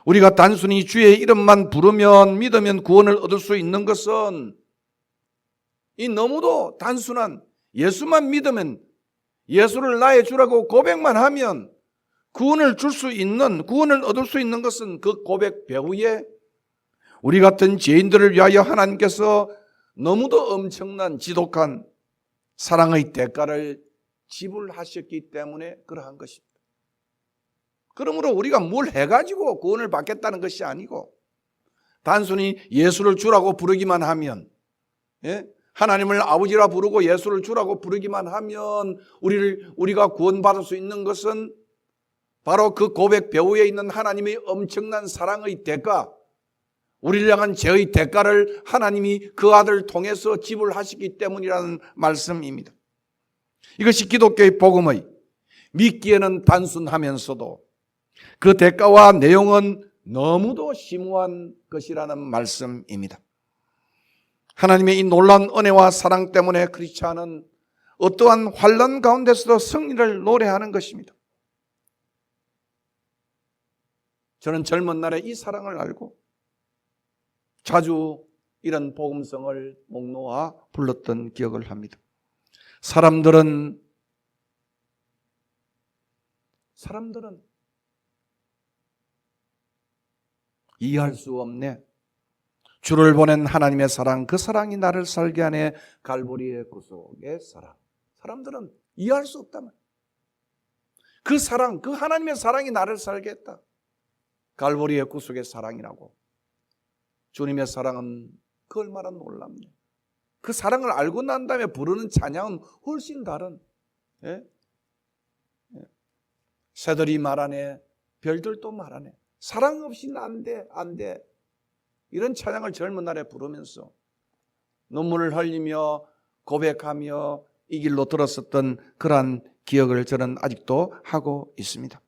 우리가 단순히 주의 이름만 부르면 믿으면 구원을 얻을 수 있는 것은 이 너무도 단순한, 예수만 믿으면, 예수를 나의 주라고 고백만 하면 구원을 줄 수 있는, 구원을 얻을 수 있는 것은 그 고백 배후에 우리 같은 죄인들을 위하여 하나님께서 너무도 엄청난 지독한 사랑의 대가를 지불하셨기 때문에 그러한 것입니다. 그러므로 우리가 뭘 해가지고 구원을 받겠다는 것이 아니고, 단순히 예수를 주라고 부르기만 하면, 하나님을 아버지라 부르고 예수를 주라고 부르기만 하면 우리가 구원받을 수 있는 것은 바로 그 고백 배후에 있는 하나님의 엄청난 사랑의 대가, 우리를 향한 죄의 대가를 하나님이 그 아들을 통해서 지불하시기 때문이라는 말씀입니다. 이것이 기독교의 복음의 믿기에는 단순하면서도 그 대가와 내용은 너무도 심오한 것이라는 말씀입니다. 하나님의 이 놀라운 은혜와 사랑 때문에 크리스찬은 어떠한 환난 가운데서도 승리를 노래하는 것입니다. 저는 젊은 날에 이 사랑을 알고 자주 이런 복음성을 목놓아 불렀던 기억을 합니다. 사람들은 이해할 수 없네. 주를 보낸 하나님의 사랑, 그 사랑이 나를 살게 하네. 갈보리의 구속의 사랑. 사람들은 이해할 수 없다면 그 사랑, 그 하나님의 사랑이 나를 살게 했다. 갈보리의 구속의 사랑이라고. 주님의 사랑은 그 얼마나 놀랍네. 그 사랑을 알고 난 다음에 부르는 찬양은 훨씬 다른, 새들이 말하네, 별들도 말하네. 사랑 없이는 안 돼. 이런 찬양을 젊은 날에 부르면서 눈물을 흘리며 고백하며 이 길로 들었었던 그러한 기억을 저는 아직도 하고 있습니다.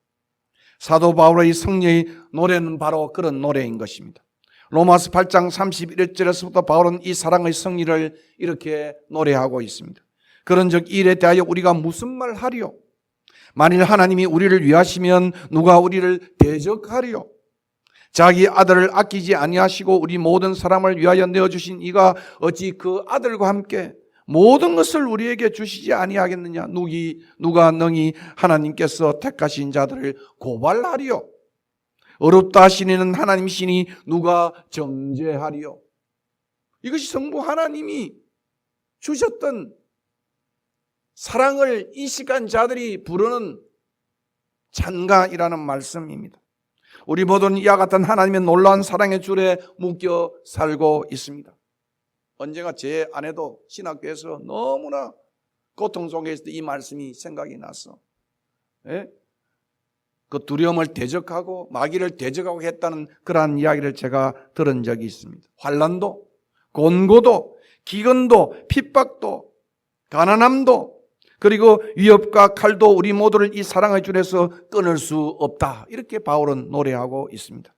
사도 바울의 승리의 노래는 바로 그런 노래인 것입니다. 로마서 8장 31절에서부터 바울은 이 사랑의 승리를 이렇게 노래하고 있습니다. 그런즉 이 일에 대하여 우리가 무슨 말 하리요? 만일 하나님이 우리를 위하시면 누가 우리를 대적하리요? 자기 아들을 아끼지 아니하시고 우리 모든 사람을 위하여 내어주신 이가 어찌 그 아들과 함께 모든 것을 우리에게 주시지 아니하겠느냐? 누가 능히 하나님께서 택하신 자들을 고발하리요? 어렵다 하시는 하나님이시니 누가 정죄하리요? 이것이 성부 하나님이 주셨던 사랑을 이 시간 자들이 부르는 찬가이라는 말씀입니다. 우리 모두는 이와 같은 하나님의 놀라운 사랑의 줄에 묶여 살고 있습니다. 언젠가 제 아내도 신학교에서 너무나 고통 속에 있을 때 이 말씀이 생각이 났어. 그 두려움을 대적하고 마귀를 대적하고 했다는 그러한 이야기를 제가 들은 적이 있습니다. 환난도, 곤고도, 기근도, 핍박도, 가난함도, 그리고 위협과 칼도 우리 모두를 이 사랑의 줄에서 끊을 수 없다. 이렇게 바울은 노래하고 있습니다.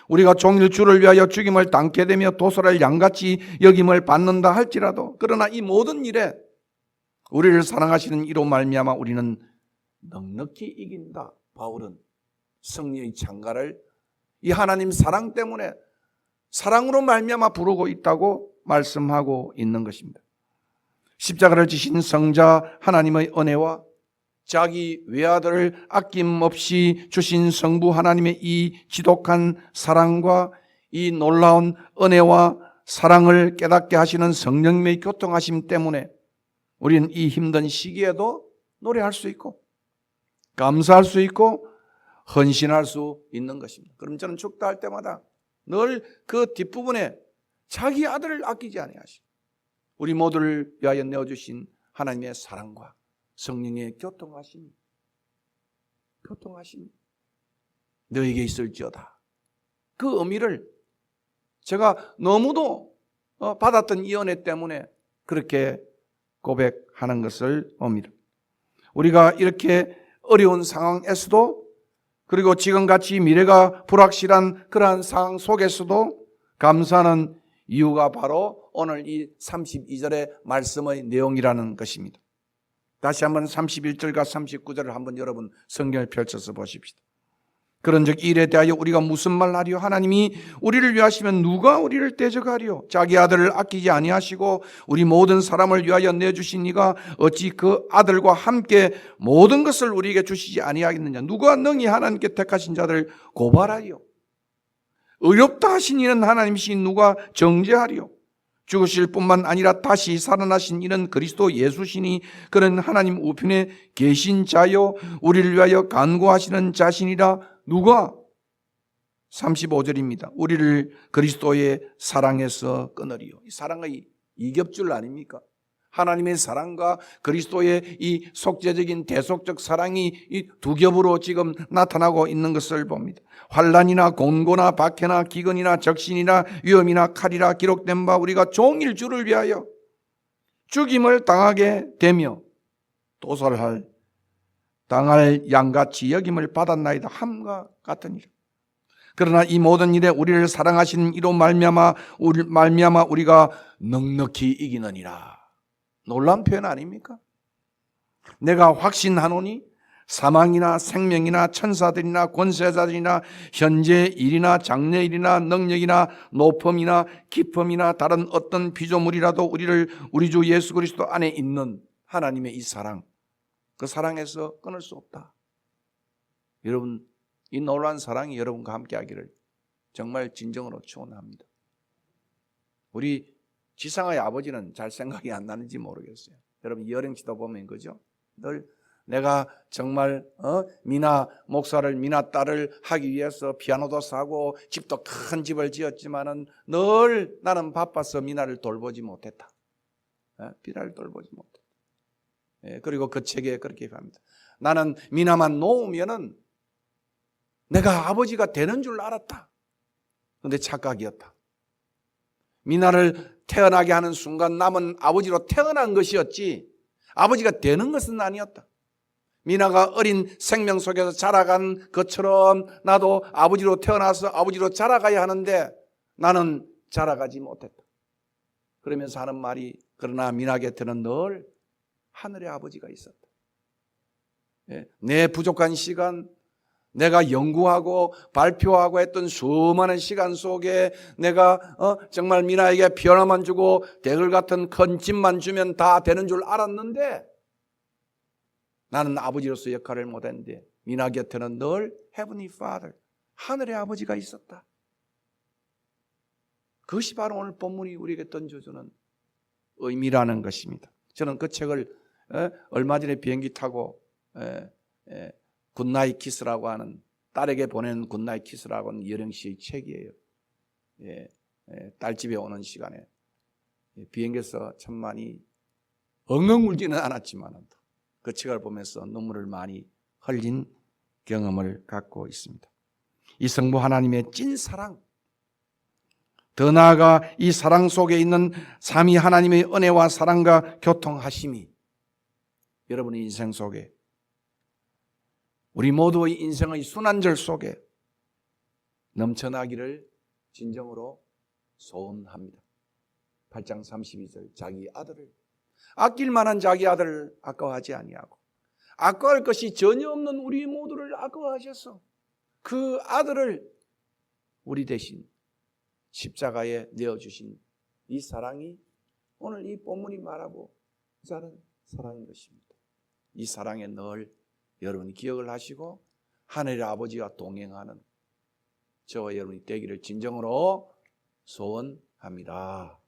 우리가 종일 주를 위하여 죽임을 당게 되며 도살을 양같이 여김을 받는다 할지라도, 그러나 이 모든 일에 우리를 사랑하시는 이로 말미암아 우리는 넉넉히 이긴다. 바울은 승리의 찬가를 이 하나님 사랑 때문에, 사랑으로 말미암아 부르고 있다고 말씀하고 있는 것입니다. 십자가를 지신 성자 하나님의 은혜와 자기 외아들을 아낌없이 주신 성부 하나님의 이 지독한 사랑과 이 놀라운 은혜와 사랑을 깨닫게 하시는 성령님의 교통하심 때문에 우리는 이 힘든 시기에도 노래할 수 있고 감사할 수 있고 헌신할 수 있는 것입니다. 그럼 저는 죽다 할 때마다 늘 그 뒷부분에 자기 아들을 아끼지 아니하시고 우리 모두를 위하여 내어주신 하나님의 사랑과 성령의 교통하심이 너에게 있을지어다. 그 의미를 제가 너무도 받았던 이 은혜 때문에 그렇게 고백하는 것을 봅니다. 우리가 이렇게 어려운 상황에서도 그리고 지금같이 미래가 불확실한 그러한 상황 속에서도 감사하는 이유가 바로 오늘 이 32절의 말씀의 내용이라는 것입니다. 다시 한번 31절과 39절을 한번 여러분 성경을 펼쳐서 보십시다. 그런즉 이 일에 대하여 우리가 무슨 말하리요? 하나님이 우리를 위하시면 누가 우리를 대적하리요? 자기 아들을 아끼지 아니하시고 우리 모든 사람을 위하여 내주신 이가 어찌 그 아들과 함께 모든 것을 우리에게 주시지 아니하겠느냐? 누가 능히 하나님께 택하신 자들을 고발하리요? 의롭다 하신 이는 하나님이신 누가 정죄하리요? 죽으실 뿐만 아니라 다시 살아나신 이는 그리스도 예수시니 그는 하나님 우편에 계신 자요 우리를 위하여 간구하시는 자신이라. 누가? 35절입니다. 우리를 그리스도의 사랑에서 끊으리요. 이 사랑의 이겹줄 아닙니까? 하나님의 사랑과 그리스도의 이 속죄적인 대속적 사랑이 이 두 겹으로 지금 나타나고 있는 것을 봅니다. 환난이나 곤고나 박해나 기근이나 적신이나 위험이나 칼이라 기록된 바 우리가 종일 주를 위하여 죽임을 당하게 되며 당할 양같이 여김을 받았나이다 함과 같으니라. 그러나 이 모든 일에 우리를 사랑하시는 이로 말미암아 우리가 넉넉히 이기느니라. 놀라운 표현 아닙니까? 내가 확신하노니 사망이나 생명이나 천사들이나 권세자들이나 현재 일이나 장래 일이나 능력이나 높음이나 깊음이나 다른 어떤 피조물이라도 우리 주 예수 그리스도 안에 있는 하나님의 이 사랑, 그 사랑에서 끊을 수 없다. 여러분, 이 놀라운 사랑이 여러분과 함께 하기를 정말 진정으로 축원합니다. 우리 지상의 아버지는 잘 생각이 안 나는지 모르겠어요. 여러분 이어령치다 보면 그죠? 늘 내가 정말 미나 목사를 미나 딸을 하기 위해서 피아노도 사고 집도 큰 집을 지었지만은 늘 나는 바빠서 미나를 돌보지 못했다. 미나를 돌보지 못했다. 그리고 그 책에 그렇게 합니다. 나는 미나만 놓으면은 내가 아버지가 되는 줄 알았다. 그런데 착각이었다. 미나를 태어나게 하는 순간 남은 아버지로 태어난 것이었지 아버지가 되는 것은 아니었다. 미나가 어린 생명 속에서 자라간 것처럼 나도 아버지로 태어나서 아버지로 자라가야 하는데 나는 자라가지 못했다. 그러면서 하는 말이 그러나 미나 곁에는 늘 하늘의 아버지가 있었다. 내 부족한 시간, 내가 연구하고 발표하고 했던 수많은 시간 속에 내가 정말 미나에게 변화만 주고 대글 같은 큰 집만 주면 다 되는 줄 알았는데 나는 아버지로서 역할을 못했는데 미나 곁에는 늘 Heavenly Father, 하늘의 아버지가 있었다. 그것이 바로 오늘 본문이 우리에게 던져주는 의미라는 것입니다. 저는 그 책을 얼마 전에 비행기 타고 굿나잇 키스라고 하는 딸에게 보낸 굿나잇 키스라고 하는 이어령 씨의 책이에요. 딸집에 오는 시간에 비행기에서 참 많이 엉엉 울지는 않았지만 그 책을 보면서 눈물을 많이 흘린 경험을 갖고 있습니다. 이 성부 하나님의 찐 사랑, 더 나아가 이 사랑 속에 있는 삼위 하나님의 은혜와 사랑과 교통하심이 여러분의 인생 속에 우리 모두의 인생의 순환절 속에 넘쳐나기를 진정으로 소원합니다. 8장 32절 자기 아들을 아낄 만한 자기 아들을 아까워하지 아니하고 아까워할 것이 전혀 없는 우리 모두를 아까워하셔서 그 아들을 우리 대신 십자가에 내어주신 이 사랑이 오늘 이 본문이 말하고 자는 사랑인 것입니다. 이 사랑에 늘 여러분이 기억을 하시고 하늘의 아버지와 동행하는 저와 여러분이 되기를 진정으로 소원합니다.